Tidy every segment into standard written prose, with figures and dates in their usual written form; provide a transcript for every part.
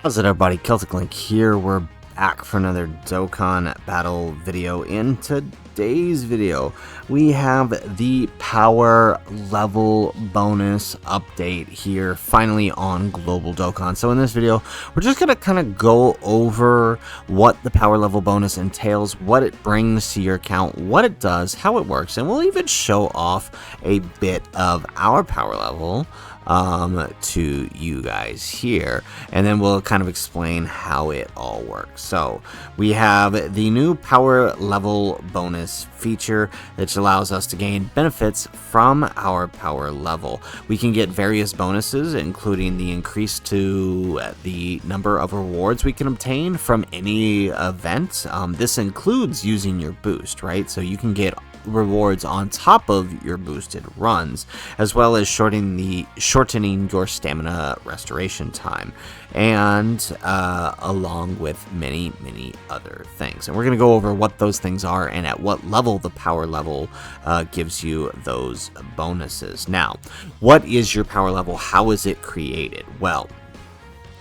How's it, everybody? Celtic Link here. We're back for another Dokkan battle video. In today's video, we have the power level bonus update here, finally on Global Dokkan. So in this video, we're just going to kind of go over what the power level bonus entails, what it brings to your account, what it does, how it works, and we'll even show off a bit of our power level to you guys here, and then we'll kind of explain how it all works. So we have the new power level bonus feature, which allows us to gain benefits from our power level. We can get various bonuses, including the increase to the number of rewards we can obtain from any event. This includes using your boost, right? So you can get rewards on top of your boosted runs, as well as shortening your stamina restoration time, and along with many other things. And we're going to go over what those things are and at what level the power level gives you those bonuses. Now, what is your power level? How is it created? Well,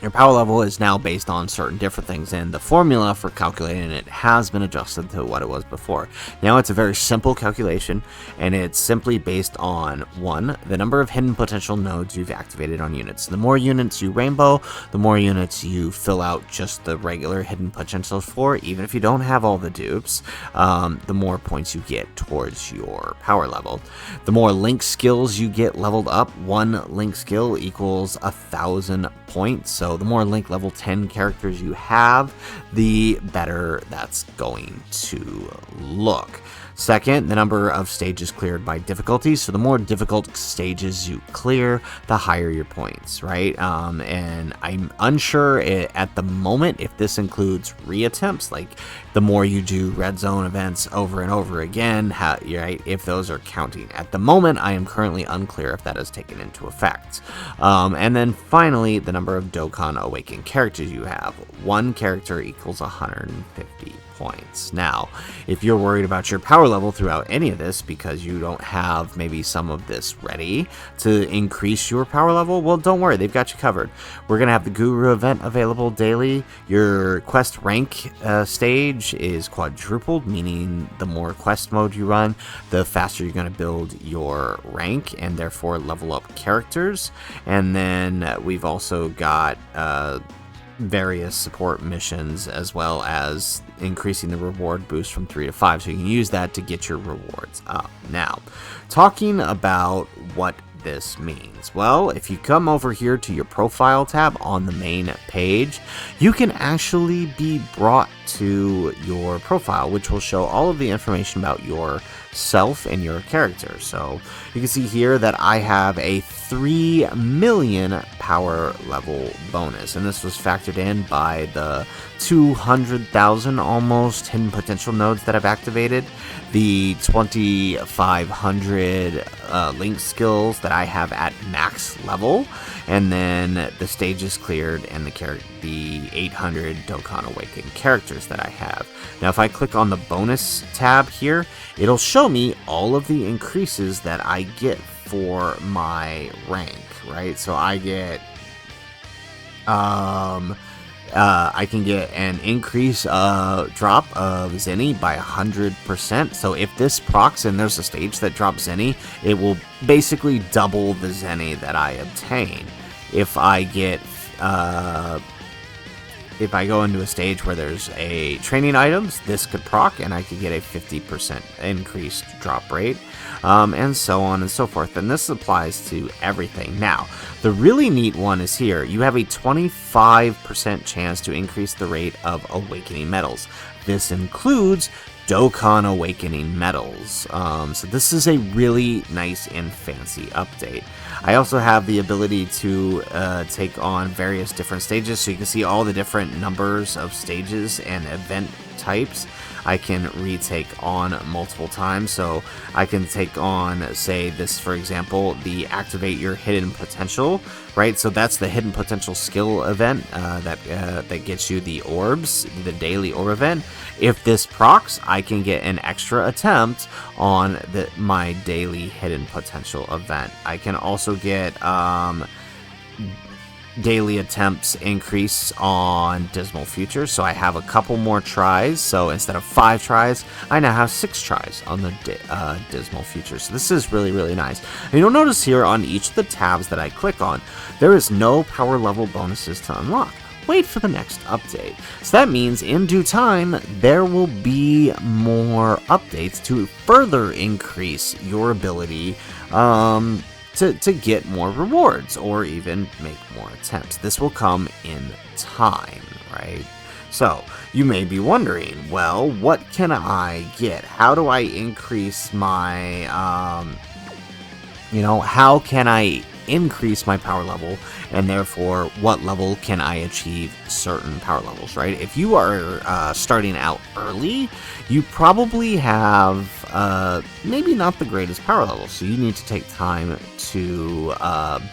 your power level is now based on certain different things, and the formula for calculating it has been adjusted to what it was before. Now it's a very simple calculation, and it's simply based on 1, the number of hidden potential nodes you've activated on units. The more units you rainbow, the more units you fill out just the regular hidden potential for, even if you don't have all the dupes, the more points you get towards your power level. The more link skills you get leveled up, 1 link skill equals 1,000 points. So the more link level 10 characters you have, the better that's going to look. Second, the number of stages cleared by difficulty. So the more difficult stages you clear, the higher your points, right? And I'm unsure at the moment if this includes reattempts, like the more you do red zone events over and over again, right, if those are counting. At the moment, I am currently unclear if that is taken into effect. And then finally, the number of Dokkan Awakened characters you have. 1 character equals 150 points. Now, if you're worried about your power level throughout any of this because you don't have maybe some of this ready to increase your power level, well, don't worry, they've got you covered. We're going to have the Guru event available daily. Your quest rank stage is quadrupled, meaning the more quest mode you run, the faster you're going to build your rank and therefore level up characters. And then we've also got various support missions, as well as increasing the reward boost from 3 to 5, so you can use that to get your rewards up. Now, talking about what this means, well, if you come over here to your profile tab on the main page, you can actually be brought to your profile, which will show all of the information about yourself and your character. So you can see here that I have a 3 million power level bonus, and this was factored in by the 200,000 almost hidden potential nodes that I've activated, the 2,500 link skills that I have at max level, and then the stages cleared and the 800 Dokkan Awakened characters that I have. Now, if I click on the bonus tab here, it'll show me all of the increases that I get for my rank, right? So I get I can get an increase drop of Zenny by 100%. So if this procs and there's a stage that drops Zenny, it will basically double the Zenny that I obtain. If I get if I go into a stage where there's a training items, this could proc and I could get a 50% increased drop rate, and so on and so forth. And this applies to everything. Now, the really neat one is here. You have a 25% chance to increase the rate of awakening medals. This includes Dokkan Awakening medals. So this is a really nice and fancy update. I also have the ability to take on various different stages, so you can see all the different numbers of stages and event types I can retake on multiple times. So I can take on, say this for example, the activate your hidden potential, right? So that's the hidden potential skill event that gets you the orbs, the daily orb event. If this procs, I can get an extra attempt on my daily hidden potential event. I can also get daily attempts increase on Dismal Future, so I have a couple more tries. So instead of 5 tries, I now have 6 tries on the Dismal Future. So this is really, really nice. And you'll notice here on each of the tabs that I click on, there is no power level bonuses to unlock. Wait for the next update. So that means in due time, there will be more updates to further increase your ability to get more rewards or even make more attempts. This will come in time, right? So you may be wondering, well, what can I get? How do I increase my, how can I increase my power level, and therefore what level can I achieve certain power levels, right? If you are starting out early, you probably have maybe not the greatest power level, so you need to take time to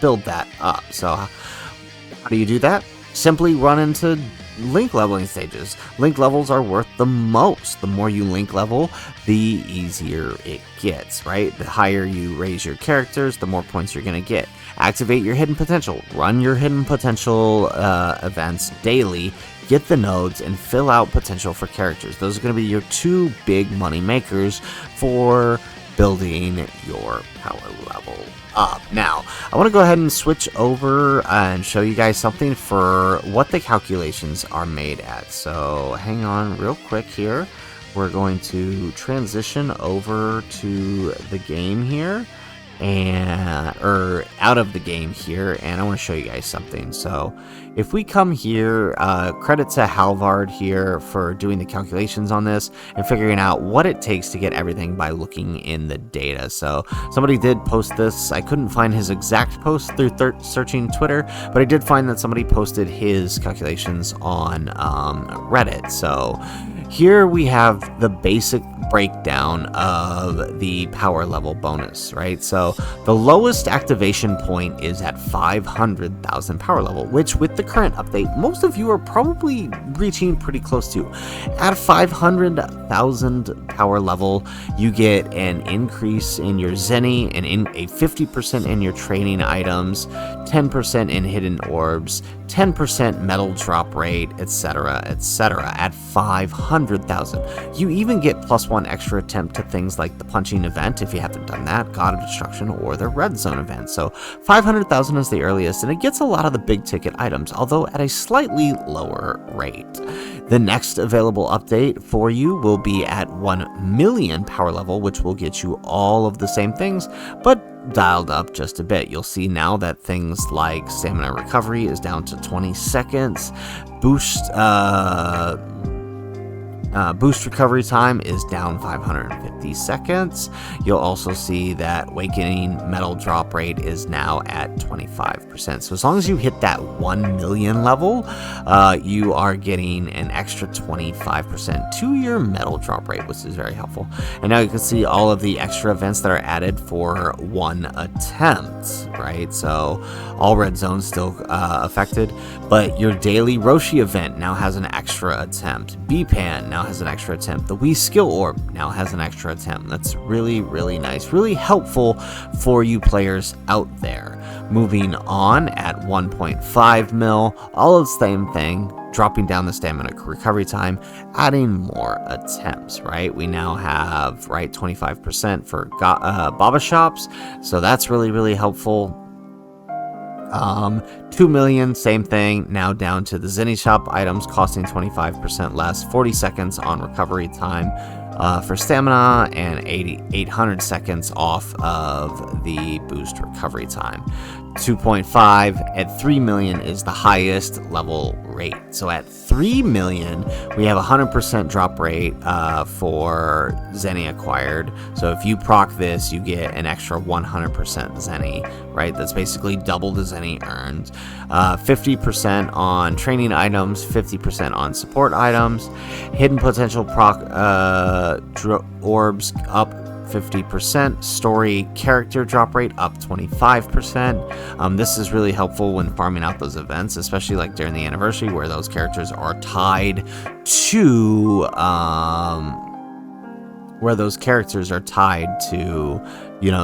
build that up. So how do you do that? Simply run into link leveling stages. Link levels are worth the most. The more you link level, the easier it gets, right? The higher you raise your characters, the more points you're going to get. Activate your hidden potential. Run your hidden potential events daily. Get the nodes and fill out potential for characters. Those are going to be your 2 big money makers for building your power level up. Now, I want to go ahead and switch over and show you guys something for what the calculations are made at. So hang on real quick here. We're going to transition over to the game here, or out of the game here, and I want to show you guys something. So if we come here, credit to Halvard here for doing the calculations on this and figuring out what it takes to get everything by looking in the data. So somebody did post this. I couldn't find his exact post through searching Twitter, but I did find that somebody posted his calculations on Reddit. So here we have the basic breakdown of the power level bonus, right? So the lowest activation point is at 500,000 power level, which with the current update, most of you are probably reaching pretty close to. At 500,000 power level, you get an increase in your Zenny and in a 50% in your training items, 10% in hidden orbs, 10% metal drop rate, etc., etc. At 500,000. You even get +1 extra attempt to things like the punching event, if you haven't done that, God of Destruction, or the red zone event. So 500,000 is the earliest, and it gets a lot of the big ticket items, although at a slightly lower rate. The next available update for you will be at 1 million power level, which will get you all of the same things, but dialed up just a bit. You'll see now that things like stamina recovery is down to 20 seconds, boost recovery time is down 550 seconds. You'll also see that awakening metal drop rate is now at 25%. So as long as you hit that 1 million level, you are getting an extra 25% to your metal drop rate, which is very helpful. And now you can see all of the extra events that are added for 1 attempt, right? So all red zones still affected, but your daily Roshi event now has an extra attempt. B-Pan now has an extra attempt. The Wii Skill Orb now has an extra attempt. That's really, really nice. Really helpful for you players out there. Moving on at 1.5 mil, all of the same thing, dropping down the stamina recovery time, adding more attempts, right? We now have, 25% for Baba Shops, so that's really, really helpful. 2 million, same thing, now down to the Zenny Shop items costing 25% less, 40 seconds on recovery time for stamina, and 800 seconds off of the boost recovery time. 2.5 at 3 million is the highest level rate. So at 3 million, we have 100% drop rate for Zenny acquired. So if you proc this, you get an extra 100% Zenny, right? That's basically double the Zenny earned. 50% on training items, 50% on support items. Hidden potential proc orbs up 50%, story character drop rate up 25%. This is really helpful when farming out those events, especially like during the anniversary where those characters are tied to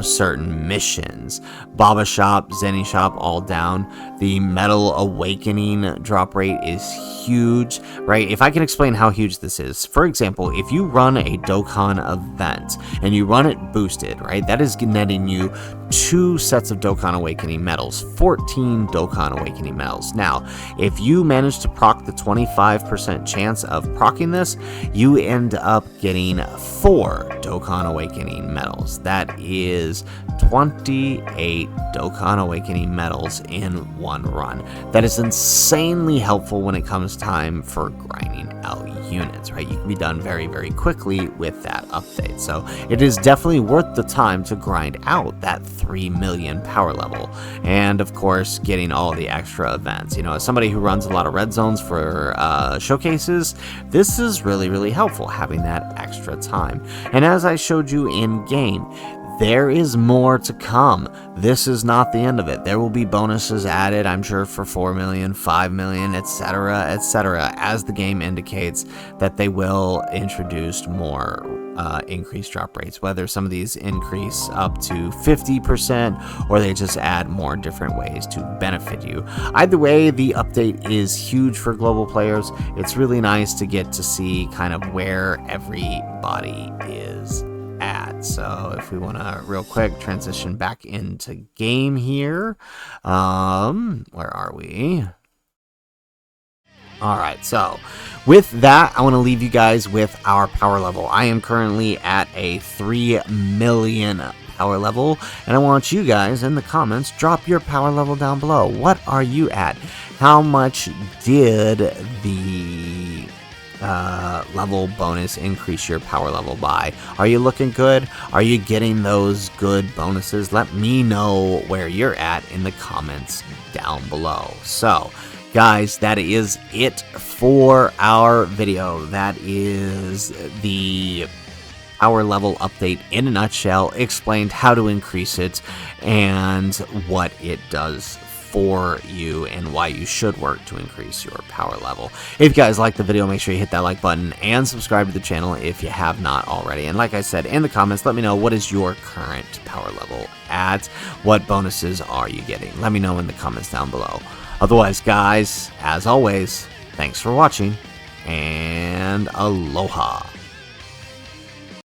certain missions. Baba Shop, Zenny Shop, all down. The Metal Awakening drop rate is huge, right? If I can explain how huge this is, for example, if you run a Dokkan event and you run it boosted, right, that is netting you 2 sets of Dokkan Awakening medals, 14 Dokkan Awakening medals. Now, if you manage to proc the 25% chance of procking this, you end up getting 4 Dokkan Awakening medals. That is 28 Dokkan Awakening medals in one run. That is insanely helpful when it comes time for grinding out units, right? You can be done very, very quickly with that update. So it is definitely worth the time to grind out that 3 million power level. And of course, getting all the extra events. As somebody who runs a lot of red zones for showcases, this is really, really helpful, having that extra time. And as I showed you in game, there is more to come. This is not the end of it. There will be bonuses added, I'm sure, for 4 million, 5 million, etc., etc., as the game indicates that they will introduce more increased drop rates, whether some of these increase up to 50% or they just add more different ways to benefit you. Either way, the update is huge for global players. It's really nice to get to see kind of where everybody is at. So if we want to real quick transition back into game here, where are we? All right, so with that, I want to leave you guys with our power level. I am currently at a 3 million power level, and I want you guys in the comments, drop your power level down below. What are you at? How much did the level bonus increase your power level by? Are you looking good? Are you getting those good bonuses? Let me know where you're at in the comments down below. So guys, that is it for our video. That is the power level update in a nutshell, explained how to increase it and what it does for you and why you should work to increase your power level. If you guys like the video, make sure you hit that like button and subscribe to the channel if you have not already. And like I said, in the comments, let me know, what is your current power level at? What bonuses are you getting? Let me know in the comments down below. Otherwise, guys, as always, thanks for watching, and aloha.